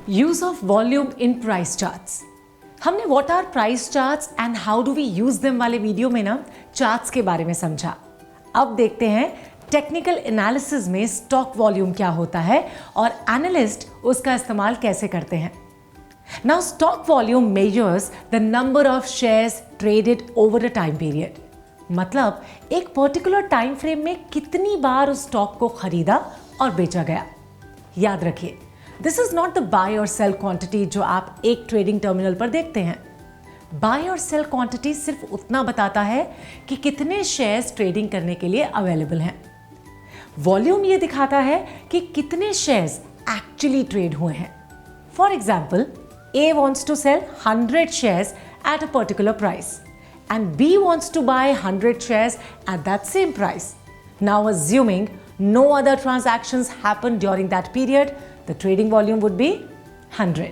Use of volume in price charts. हमने what are price charts and how do we use them वाले video में ना charts के बारे में समझा। अब देखते हैं टेक्निकल एनालिसिस में स्टॉक वॉल्यूम क्या होता है और एनालिस्ट उसका इस्तेमाल कैसे करते हैं। Now stroke volume measures the number of shares traded over a time period. मतलब एक पर्टिकुलर टाइम फ्रेम में कितनी बार उस स्टॉक को खरीदा और बेचा गया। याद रखिए, this is not the buy और सेल क्वांटिटी जो आप एक ट्रेडिंग टर्मिनल पर देखते हैं। बाय और सेल क्वांटिटी सिर्फ उतना बताता है कि कितने शेयर्स ट्रेडिंग करने के लिए अवेलेबल हैं। वॉल्यूम ये दिखाता है कि कितने शेयर्स एक्चुअली ट्रेड हुए हैं। For example, A wants to sell 100 shares at a particular price and B wants to buy 100 shares at that same price. Now assuming no other transactions happened during that period, the trading volume would be 100.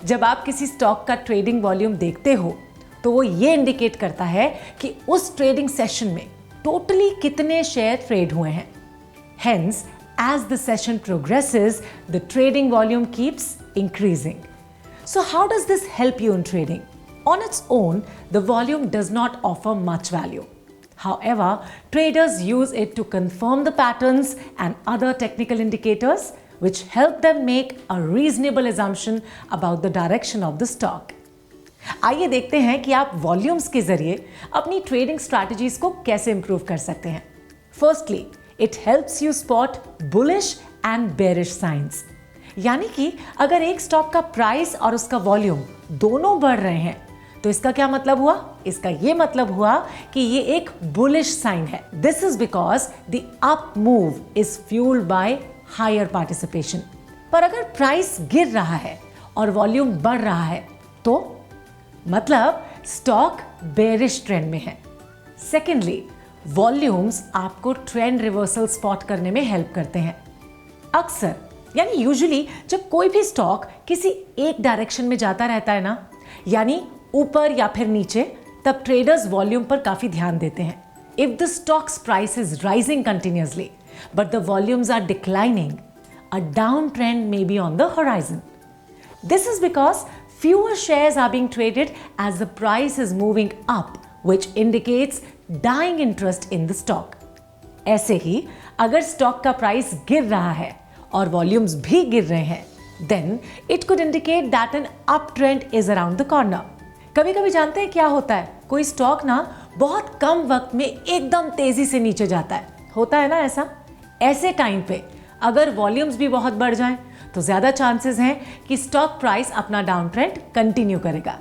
जब आप किसी stock का trading volume देखते हो तो वो ये indicate करता है कि उस ट्रेडिंग सेशन में टोटली कितने शेयर ट्रेड हुए हैं। Hence, as the session progresses, the trading volume keeps increasing. So how does this help you in trading? On its own, the volume does not offer much value. However, traders use it to confirm the patterns and other technical indicators which help them make a reasonable assumption about the direction of the stock. आइए देखते हैं कि आप volumes के जरिए अपनी trading strategies को कैसे इंप्रूव कर सकते हैं। Firstly, it helps you spot bullish and bearish signs. यानी कि अगर एक स्टॉक का प्राइस और उसका वॉल्यूम दोनों बढ़ रहे हैं तो इसका क्या मतलब हुआ? इसका ये मतलब हुआ कि ये एक बुलिश साइन है। This is because the up move is fuelled by higher participation. पर अगर प्राइस गिर रहा है और वॉल्यूम बढ़ रहा है तो मतलब स्टॉक बेरिश ट्रेंड में है। सेकेंडली, वॉल्यूम्स आपको ट्रेंड रिवर्सल स्पॉट करने में हेल्प करते हैं। अक्सर यानी यूजुअली जब कोई भी स्टॉक किसी एक डायरेक्शन में जाता रहता है ना, यानी ऊपर या फिर नीचे, तब ट्रेडर्स वॉल्यूम पर काफी ध्यान देते हैं। If the stocks price is rising continuously but the volumes are declining, a down trend may be on the horizon. This is because fewer shares are being traded as the price is moving up, which indicates dying interest in the stock. ऐसे ही अगर stock का price गिर रहा है और volumes भी गिर रहे हैं, then it could indicate that an uptrend is around the corner. कभी कभी जानते हैं क्या होता है, कोई स्टॉक ना बहुत कम वक्त में एकदम तेजी से नीचे जाता है, होता है ना ऐसा। ऐसे टाइम पे अगर वॉल्यूम्स भी बहुत बढ़ जाएं तो ज्यादा चांसेस हैं कि स्टॉक प्राइस अपना डाउन ट्रेंड कंटिन्यू करेगा।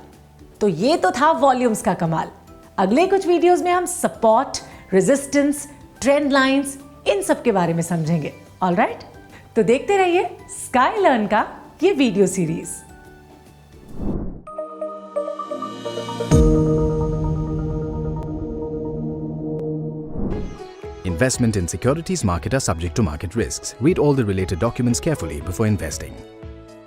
तो ये तो था वॉल्यूम्स का कमाल। अगले कुछ वीडियोस में हम सपोर्ट, रेजिस्टेंस, ट्रेंड लाइंस, इन सब के बारे में समझेंगे। ऑलराइट, तो देखते रहिए स्काई लर्न का ये video series. Investment in securities market are subject to market risks. Read all the related documents carefully before investing.